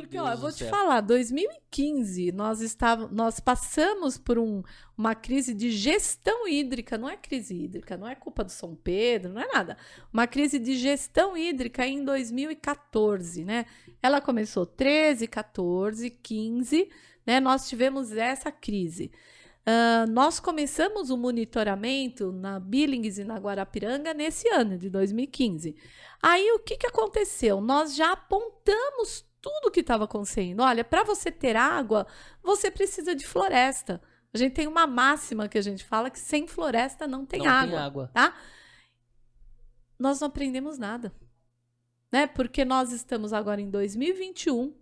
porque, Deus ó, eu do vou te céu. falar, 2015 nós passamos por uma crise de gestão hídrica, não é crise hídrica, não é culpa do São Pedro, não é nada. Uma crise de gestão hídrica em 2014, né? Ela começou 13, 14, 15, né? Nós tivemos essa crise. Nós começamos o monitoramento na Billings e na Guarapiranga nesse ano de 2015. Aí o que aconteceu? Nós já apontamos tudo o que estava acontecendo. Olha, para você ter água, você precisa de floresta. A gente tem uma máxima que a gente fala que sem floresta não tem água, tá? Nós não aprendemos nada, né? Porque nós estamos agora em 2021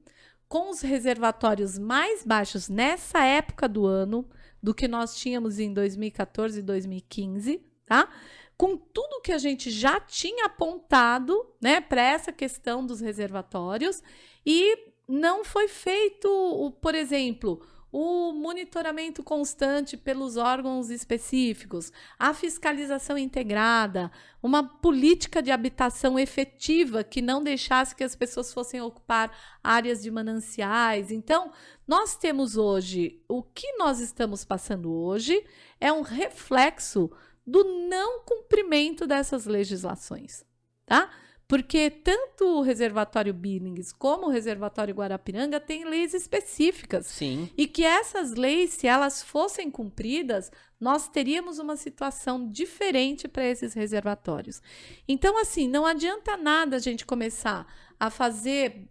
com os reservatórios mais baixos nessa época do ano do que nós tínhamos em 2014 e 2015, tá? Com tudo que a gente já tinha apontado, né, para essa questão dos reservatórios, e não foi feito, por exemplo, o monitoramento constante pelos órgãos específicos, a fiscalização integrada, uma política de habitação efetiva que não deixasse que as pessoas fossem ocupar áreas de mananciais. Então, nós temos hoje, o que nós estamos passando hoje é um reflexo do não cumprimento dessas legislações, tá? Porque tanto o reservatório Billings como o reservatório Guarapiranga têm leis específicas. Sim. E que essas leis, se elas fossem cumpridas, nós teríamos uma situação diferente para esses reservatórios. Então, assim, não adianta nada a gente começar a fazer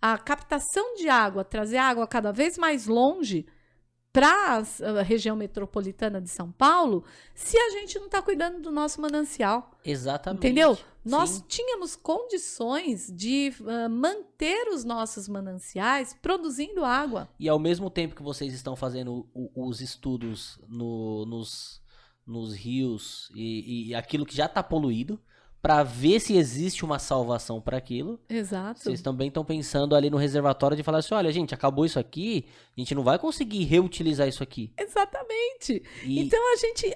a captação de água, trazer água cada vez mais longe para a região metropolitana de São Paulo, se a gente não está cuidando do nosso manancial. Exatamente. Entendeu? Sim. Nós tínhamos condições de manter os nossos mananciais produzindo água. E ao mesmo tempo que vocês estão fazendo os estudos nos rios e aquilo que já está poluído, para ver se existe uma salvação para aquilo. Exato. Vocês também estão pensando ali no reservatório de falar assim, olha, gente, acabou isso aqui, a gente não vai conseguir reutilizar isso aqui. Exatamente. Então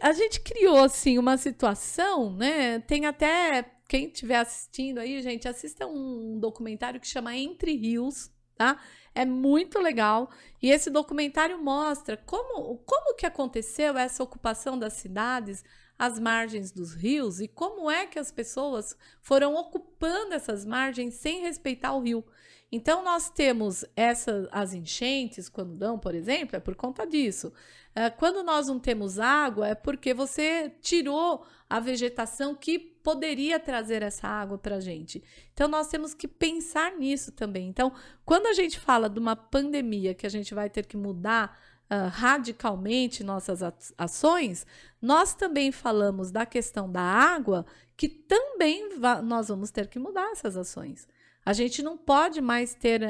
a gente criou assim uma situação, né? Tem até quem estiver assistindo aí, gente, assista um documentário que chama Entre Rios, tá? É muito legal. E esse documentário mostra como que aconteceu essa ocupação das cidades às margens dos rios e como é que as pessoas foram ocupando essas margens sem respeitar o rio. Então, nós temos as enchentes, quando dão, por exemplo, é por conta disso. Quando nós não temos água, é porque você tirou a vegetação que poderia trazer essa água para a gente. Então, nós temos que pensar nisso também. Então, quando a gente fala de uma pandemia que a gente vai ter que mudar radicalmente nossas ações, nós também falamos da questão da água, que também nós vamos ter que mudar essas ações. A gente não pode mais ter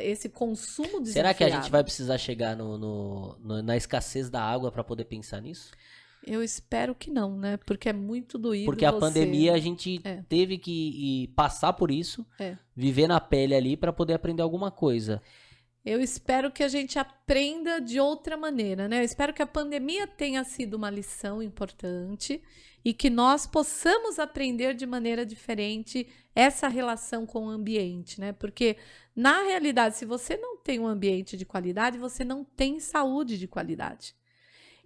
esse consumo desenfreado. Será que a gente vai precisar chegar na escassez da água para poder pensar nisso? Eu espero que não, né? Porque é muito doído. Porque a pandemia a gente teve que passar por isso, viver na pele ali para poder aprender alguma coisa. Eu espero que a gente aprenda de outra maneira, né? Eu espero que a pandemia tenha sido uma lição importante e que nós possamos aprender de maneira diferente essa relação com o ambiente, né? Porque, na realidade, se você não tem um ambiente de qualidade, você não tem saúde de qualidade.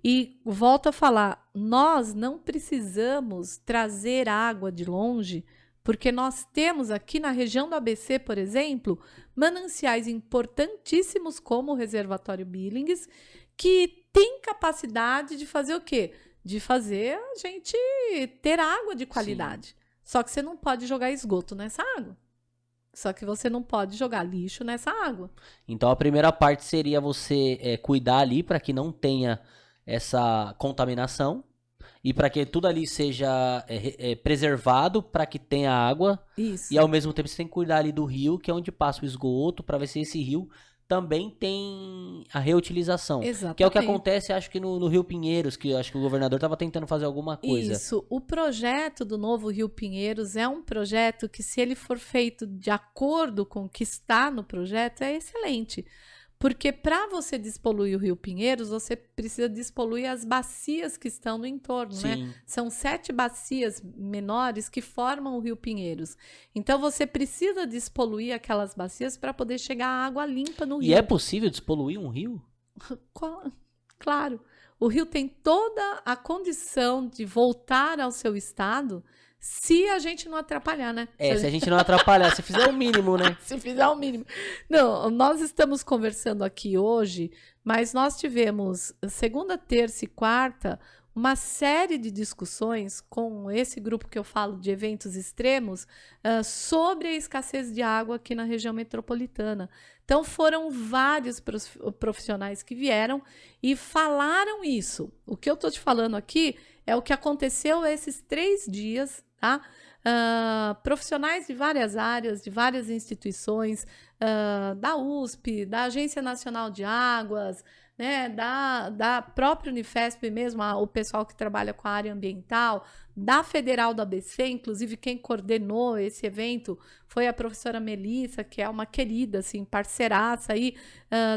E volto a falar, nós não precisamos trazer água de longe, porque nós temos aqui na região do ABC, por exemplo, mananciais importantíssimos como o reservatório Billings, que tem capacidade de fazer o quê? De fazer a gente ter água de qualidade. Sim. Só que você não pode jogar esgoto nessa água. Só que você não pode jogar lixo nessa água. Então a primeira parte seria você cuidar ali para que não tenha essa contaminação. E para que tudo ali seja preservado, para que tenha água. Isso. E ao mesmo tempo você tem que cuidar ali do rio, que é onde passa o esgoto, para ver se esse rio também tem a reutilização. Exatamente. Que é o que acontece, acho que no Rio Pinheiros, que eu acho que o governador estava tentando fazer alguma coisa. Isso. O projeto do novo Rio Pinheiros é um projeto que, se ele for feito de acordo com o que está no projeto, é excelente. Porque para você despoluir o Rio Pinheiros, você precisa despoluir as bacias que estão no entorno, né? Sim. São 7 bacias menores que formam o Rio Pinheiros. Então você precisa despoluir aquelas bacias para poder chegar a água limpa no rio. E é possível despoluir um rio? Claro. O rio tem toda a condição de voltar ao seu estado se a gente não atrapalhar, né? Se a gente não atrapalhar, se fizer o mínimo, né? Se fizer o mínimo. Não, nós estamos conversando aqui hoje, mas nós tivemos segunda, terça e quarta uma série de discussões com esse grupo que eu falo de eventos extremos sobre a escassez de água aqui na região metropolitana. Então foram vários profissionais que vieram e falaram isso. O que eu estou te falando aqui é o que aconteceu esses 3 dias, tá? Profissionais de várias áreas, de várias instituições, da USP, da Agência Nacional de Águas, né, da própria Unifesp mesmo, o pessoal que trabalha com a área ambiental, da Federal do ABC, inclusive quem coordenou esse evento foi a professora Melissa, que é uma querida, assim, parceiraça aí,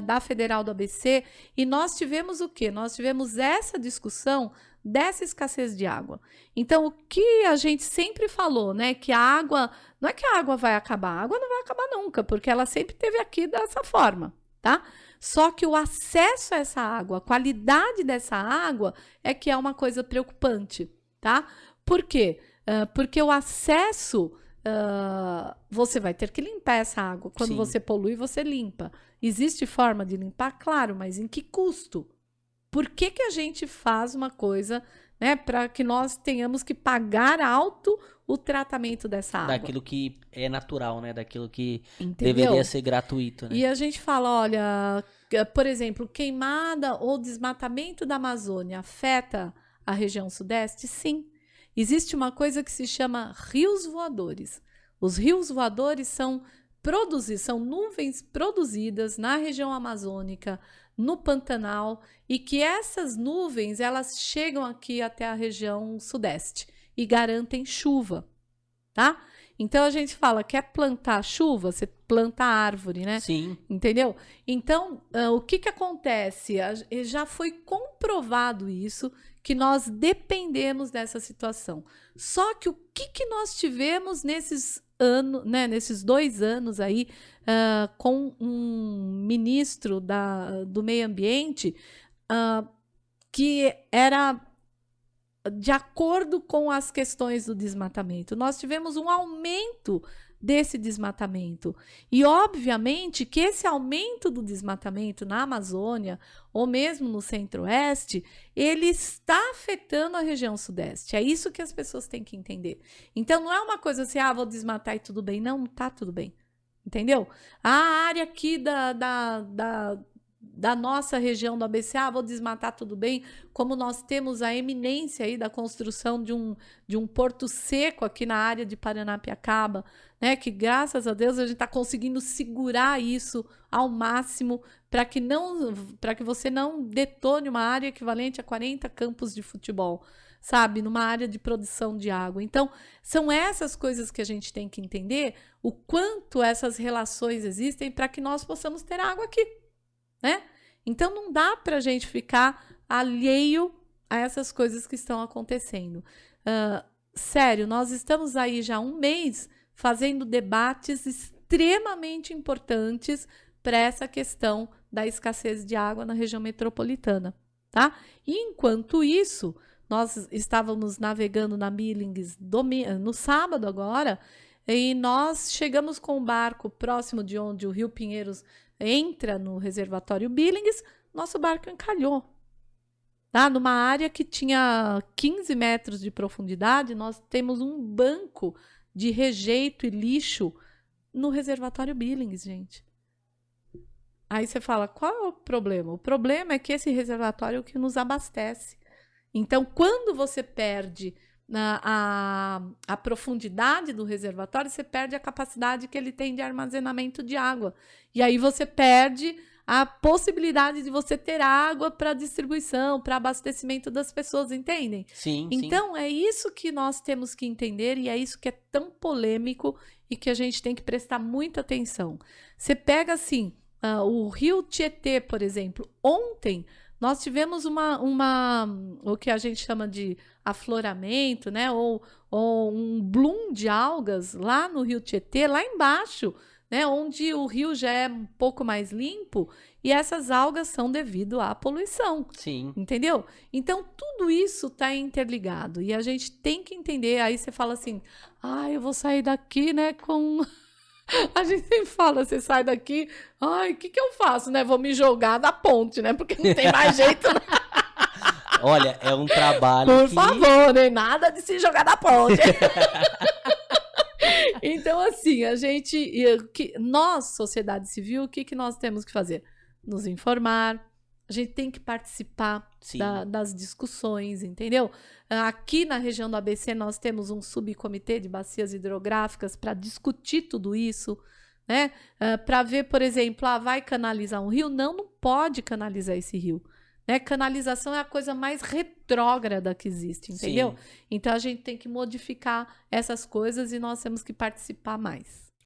da Federal do ABC, e nós tivemos o quê? Nós tivemos essa discussão dessa escassez de água. Então, o que a gente sempre falou, né, que a água, não é que a água vai acabar, a água não vai acabar nunca, porque ela sempre esteve aqui dessa forma, tá? Só que o acesso a essa água, a qualidade dessa água é que é uma coisa preocupante, tá? Por quê? Porque o acesso, você vai ter que limpar essa água. Quando Sim. você polui, você limpa. Existe forma de limpar? Claro, mas em que custo? Por que que a gente faz uma coisa, né, para que nós tenhamos que pagar alto o tratamento dessa água? Daquilo que é natural, né? Daquilo que Entendeu? deveria ser gratuito, né? E a gente fala, olha, por exemplo, queimada ou desmatamento da Amazônia afeta a região sudeste? Sim. Existe uma coisa que se chama rios voadores. Os rios voadores são nuvens produzidas na região amazônica, no Pantanal, e que essas nuvens elas chegam aqui até a região sudeste e garantem chuva, tá? Então a gente fala, quer plantar chuva? Você planta árvore, né? Sim. Entendeu? Então, o que que acontece? Já foi comprovado isso, que nós dependemos dessa situação. Só que o que que nós tivemos nesses anos, né, nesses 2 anos aí, com um ministro do meio ambiente, que era de acordo com as questões do desmatamento. Nós tivemos um aumento desse desmatamento. E, obviamente, que esse aumento do desmatamento na Amazônia, ou mesmo no Centro-Oeste, ele está afetando a região Sudeste. É isso que as pessoas têm que entender. Então, não é uma coisa assim, vou desmatar e tudo bem. Não, não está tudo bem. Entendeu? A área aqui da nossa região do ABC, vou desmatar tudo bem, como nós temos a eminência aí da construção de um porto seco aqui na área de Paranapiacaba, né, que graças a Deus a gente está conseguindo segurar isso ao máximo para que você não detone uma área equivalente a 40 campos de futebol, sabe, numa área de produção de água. Então, são essas coisas que a gente tem que entender, o quanto essas relações existem para que nós possamos ter água aqui, né? Então não dá para a gente ficar alheio a essas coisas que estão acontecendo. Sério, nós estamos aí já há 1 mês fazendo debates extremamente importantes para essa questão da escassez de água na região metropolitana, tá? E enquanto isso, nós estávamos navegando na Billings no sábado agora, e nós chegamos com o barco próximo de onde o Rio Pinheiros entra no reservatório Billings, nosso barco encalhou. Tá? Numa área que tinha 15 metros de profundidade, nós temos um banco de rejeito e lixo no reservatório Billings, gente. Aí você fala, qual é o problema? O problema é que esse reservatório é o que nos abastece. Então, quando você perde a profundidade do reservatório, você perde a capacidade que ele tem de armazenamento de água. E aí você perde a possibilidade de você ter água para distribuição, para abastecimento das pessoas, entendem? Sim, então, é isso que nós temos que entender e é isso que é tão polêmico e que a gente tem que prestar muita atenção. Você pega, assim, o Rio Tietê, por exemplo. Ontem nós tivemos o que a gente chama de afloramento, né? Ou um bloom de algas lá no Rio Tietê, lá embaixo, né? Onde o rio já é um pouco mais limpo e essas algas são devido à poluição. Sim. Entendeu? Então, tudo isso está interligado e a gente tem que entender. Aí você fala assim, eu vou sair daqui, né, com... A gente sempre fala, você sai daqui, o que eu faço, né? Vou me jogar da ponte, né? Porque não tem mais jeito. Olha, é um trabalho Por favor, né? Nada de se jogar da ponte. Então, assim, nós, sociedade civil, o que nós temos que fazer? Nos informar, a gente tem que participar das discussões, entendeu? Aqui na região do ABC nós temos um subcomitê de bacias hidrográficas para discutir tudo isso, né? Para ver, por exemplo, vai canalizar um rio? Não pode canalizar esse rio. Né? Canalização é a coisa mais retrógrada que existe, entendeu? Sim. Então a gente tem que modificar essas coisas e nós temos que participar mais.